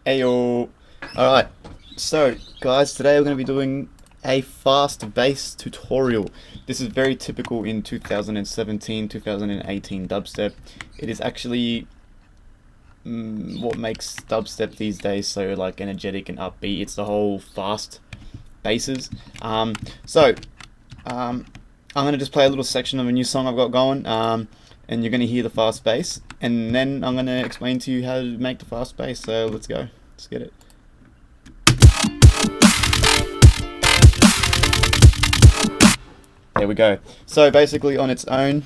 Ayo. Alright, so guys, today we're going to be doing a fast bass tutorial. This is very typical in 2017, 2018 dubstep. It is actually what makes dubstep these days so like energetic and upbeat. It's the whole fast basses. I'm going to just play a little section of a new song I've got going, and you're going to hear the fast bass, and then I'm going to explain to you how to make the fast bass. So let's go. Let's get it. There we go. So basically on its own,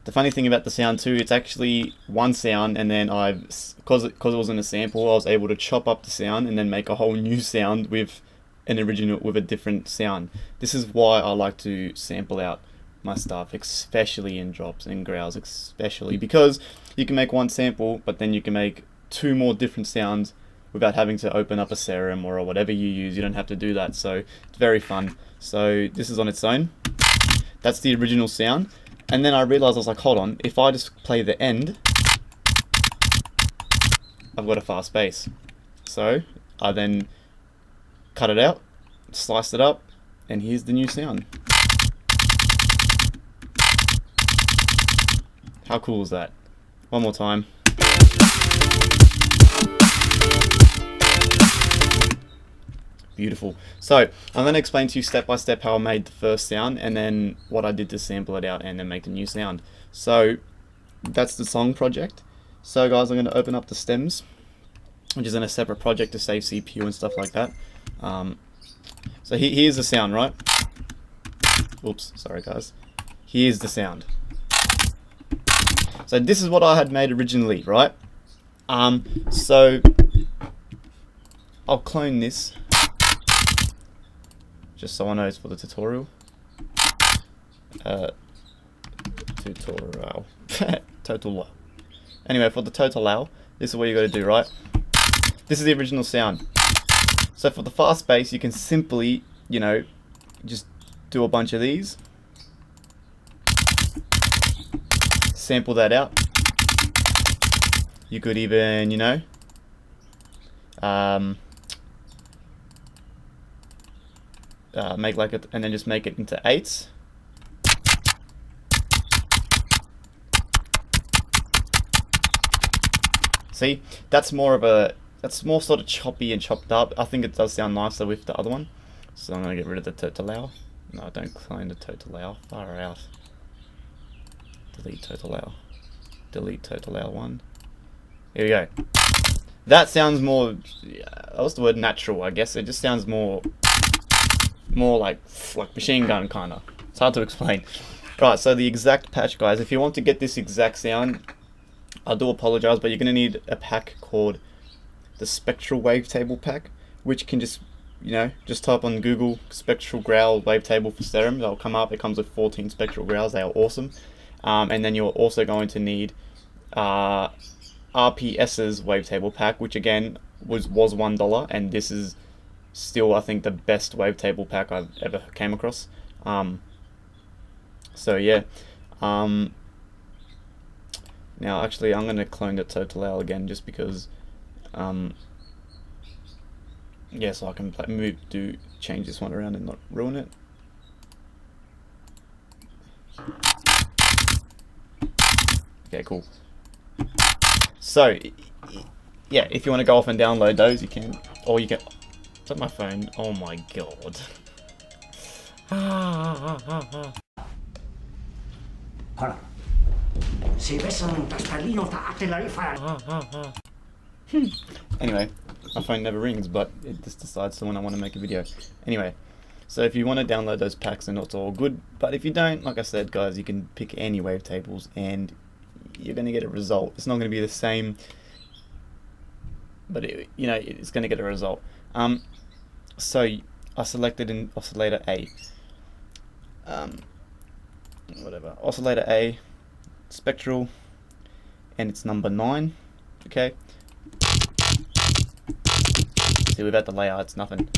the funny thing about the sound too, it's actually one sound, and then because it was in a sample, I was able to chop up the sound and then make a whole new sound with a different sound. This is why I like to sample out my stuff, especially in drops and growls, especially because you can make one sample, but then you can make two more different sounds without having to open up a serum or whatever you use. You don't have to do that, so it's very fun. So this is on its own. That's the original sound. And then I realized, I was like, hold on, if I just play the end, I've got a fast bass. So I then cut it out, sliced it up, and here's the new sound. How cool is that? One more time. Beautiful. So I'm going to explain to you step by step how I made the first sound, and then what I did to sample it out and then make the new sound. So that's the song project. So guys, I'm going to open up the stems, which is in a separate project to save CPU and stuff like that. So here's the sound, right? Oops, sorry guys. Here's the sound. So this is what I had made originally, right? So I'll clone this, just so I know it's for the tutorial. Tutorial. Anyway, for the tutorial, this is what you got to do, right? This is the original sound. So for the fast bass, you can simply, just do a bunch of these, sample that out. You could even, make like it, and then just make it into eighths. See, that's more sort of choppy and chopped up. I think it does sound nicer with the other one. So I'm gonna get rid of the tutoal. No, don't clone the tutoal. Far out. Delete tutoal. Delete tutoal one. Here we go. That sounds more, what's the word, natural, I guess. It just sounds more like machine gun kind of. It's hard to explain. Right, so the exact patch, guys, if you want to get this exact sound, I do apologize, but you're going to need a pack called the Spectral Wavetable pack, which can just, just type on Google Spectral Growl Wavetable for serum. That'll come up. It comes with 14 spectral growls. They are awesome. And then you're also going to need RPS's wavetable pack, which again was $1, and this is still, I think, the best wavetable pack I've ever came across. So yeah. Now actually I'm going to clone the tutoal again, just because yeah, so I can change this one around and not ruin it. Okay, cool. So yeah, if you want to go off and download those, you can, or you can. Is that my phone? Oh my god. Anyway, my phone never rings, but it just decides when I want to make a video. Anyway, so if you want to download those packs, then it's all good. But if you don't, like I said, guys, you can pick any wavetables and you're going to get a result. It's not going to be the same, but it's going to get a result. So I selected an oscillator A. Oscillator A, spectral, and it's number 9. Okay. See, without the layout, it's nothing.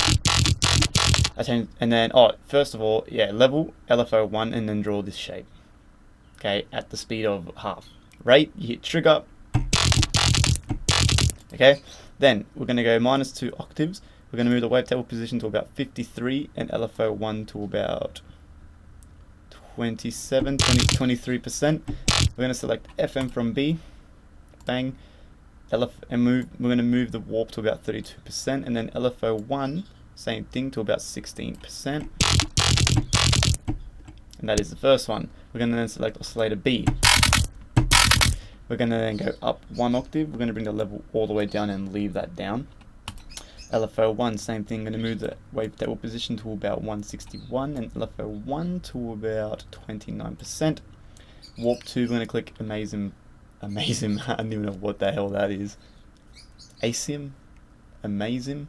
I change, and then first of all, yeah, level LFO 1, and then draw this shape. Okay, at the speed of half. Rate, you hit trigger, Okay, then we're going to go -2 octaves. We're going to move the wavetable position to about 53 and LFO1 to about 23%. We're going to select FM from B, bang, and we're going to move the warp to about 32%, and then LFO1, same thing, to about 16%. And that is the first one. We're going to then select oscillator B. We're going to then go up 1 octave. We're going to bring the level all the way down and leave that down. LFO1, same thing, going to move the wavetable position to about 161 and LFO1 to about 29%. Warp 2, we're going to click Amazing, I don't even know what the hell that is. ASIM? Amazing?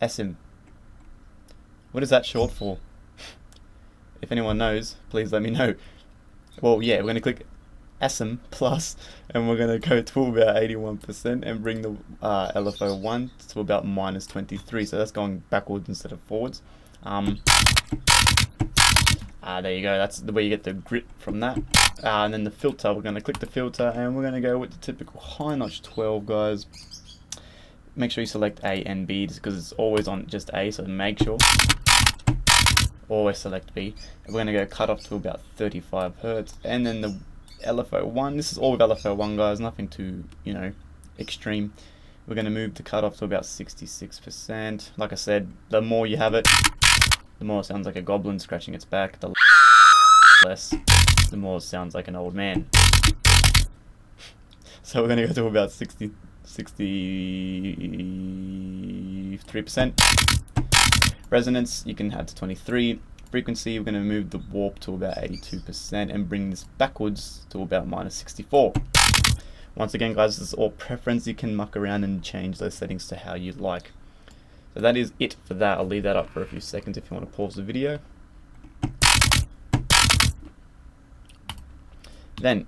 ASIM. What is that short for? If anyone knows, please let me know. Well, yeah, we're going to click ASIM plus, and we're going to go to about 81% and bring the LFO1 to about -23. So that's going backwards instead of forwards. There you go. That's the way you get the grit from that. And then the filter, we're going to click the filter, and we're going to go with the typical high notch 12, guys. Make sure you select A and B, just because it's always on just A, so make sure. Always select B. And we're going to go cut off to about 35 Hertz, and then the LFO1, this is all with LFO1, guys, nothing too, extreme. We're going to move the cutoff to about 66%. Like I said, the more you have it, the more it sounds like a goblin scratching its back. The less, the more it sounds like an old man. So we're going to go to about 63%. Resonance, you can have to 23. Frequency, we're going to move the warp to about 82% and bring this backwards to about -64. Once again, guys, this is all preference. You can muck around and change those settings to how you'd like. So that is it for that. I'll leave that up for a few seconds if you want to pause the video. Then,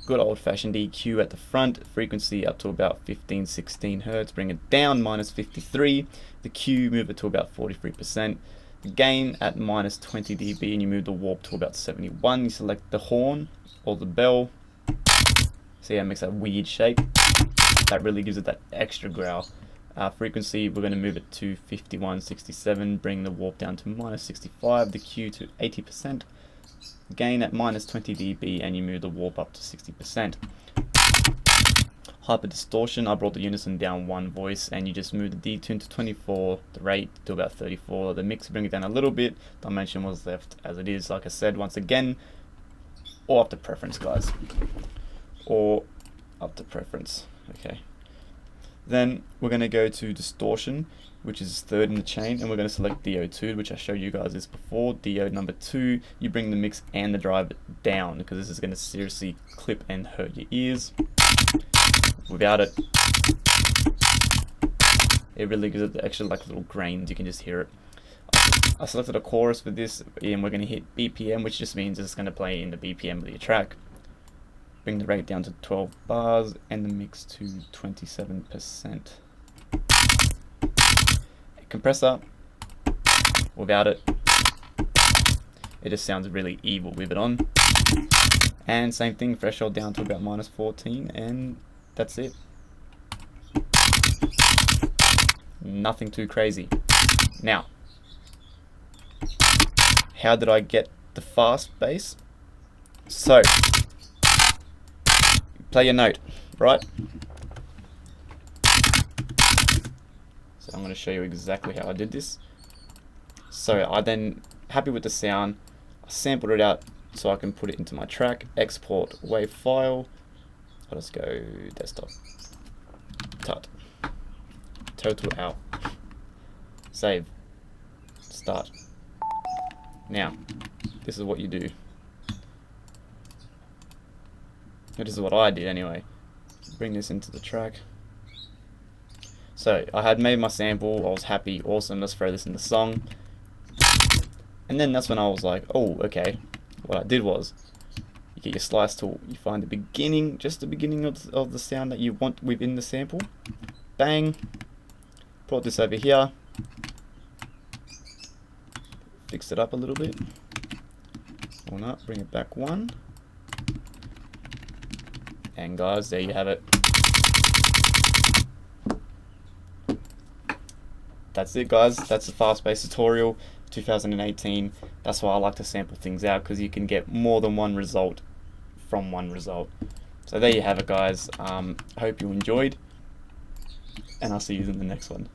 good old-fashioned EQ at the front. Frequency up to about 15-16 Hertz. Bring it down, -53. The Q, move it to about 43%. The gain at -20 dB, and you move the warp to about 71. You select the horn or the bell. See how it makes that weird shape? That really gives it that extra growl. Frequency, we're going to move it to 51-67. Bring the warp down to -65. The Q to 80%. Gain at -20 dB, and you move the warp up to 60%. Hyper distortion, I brought the unison down 1 voice, and you just move the detune to 24, the rate to about 34, the mix, bring it down a little bit, dimension was left as it is, like I said, once again, or up to preference, guys, or up to preference. Okay, then we're going to go to distortion, which is third in the chain, and we're going to select DO2, which I showed you guys this before. DO number 2, you bring the mix and the drive down, because this is going to seriously clip and hurt your ears. Without it, it really gives it the extra little grains. You can just hear it. I selected a chorus for this, and we're going to hit BPM, which just means it's going to play in the BPM of your track. Bring the rate down to 12 bars and the mix to 27%. Compressor, without it, it just sounds really evil with it on. And same thing, threshold down to about -14, and that's it. Nothing too crazy. Now, how did I get the fast bass? So, play your note, right? So I'm going to show you exactly how I did this. So I then, happy with the sound, I sampled it out so I can put it into my track, export wave file. I'll just go desktop, tut, total out, save, start. Now, this is what you do. This is what I did anyway. Bring this into the track. So, I had made my sample, I was happy, awesome, let's throw this in the song. And then that's when I was like, oh, okay. What I did was, you get your slice tool, you find the beginning, just the beginning of the sound that you want within the sample. Bang. Brought this over here. Fix it up a little bit. Or not, bring it back 1. And guys, there you have it. that's it, guys. That's the fast-paced tutorial 2018. That's why I like to sample things out, because you can get more than one result from one result. So there you have it, guys. I hope you enjoyed, and I'll see you in the next one.